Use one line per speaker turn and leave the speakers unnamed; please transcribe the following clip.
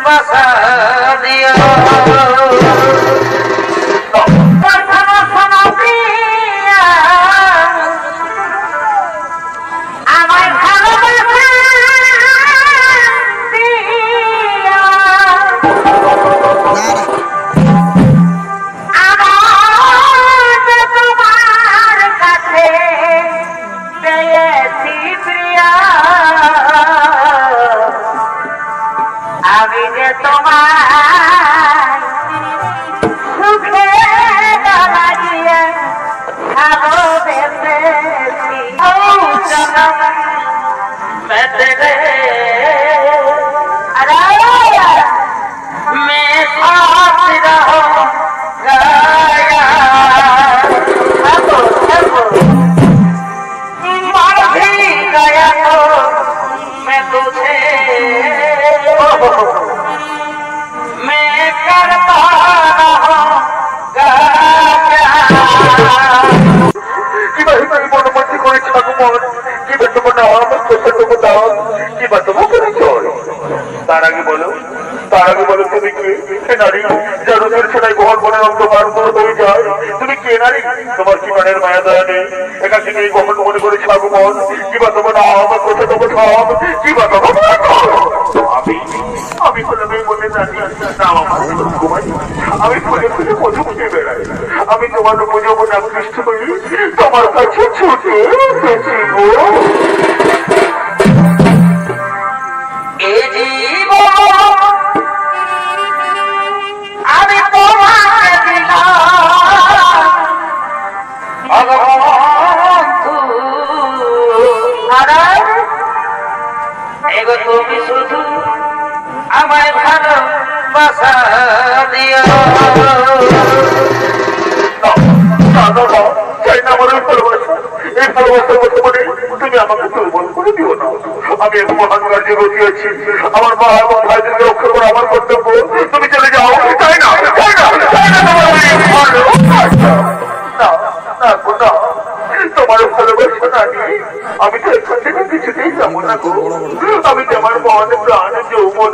বাসা দিও তার আগে বলো তুমি কে নারী যাদের ছেড়াই বহন বনের অন্ধকার হয়ে যায় তুমি কে নারী তোমার কি মনের মায়া দয়া নেই একাশি নেই কখন মনে করে ছাগু মন কিবা তোমার আমার কথা তোমার সব কিবা তোমার আমি হলাম এই মনে জানি আমি খুঁজে খুঁজে মধু খুঁজে বেড়াই আমি তোমার পুজো মনে আকৃষ্ট করি তোমার কাছে ছুটে আমি তোমাকে দিলাম তুমি শুধু আমায় ভালোবাসা দিও চাই না আমার ভালোবাসা এই ভালোবাসার বর্তমানে তুমি আমাকে দুর্বল করে দিও না আমি এক মহান কার্যে বসিয়েছি আমার মা এবং ভাইদেরকে রক্ষা করা আমার কর্তব্য তুমি চলে যাও চাই না তোমার ভালোবাসা না নিয়ে আমি তো এখান থেকে কিছুতেই যাবো না গো আমি তো আমার মহান প্রাণ যৌবন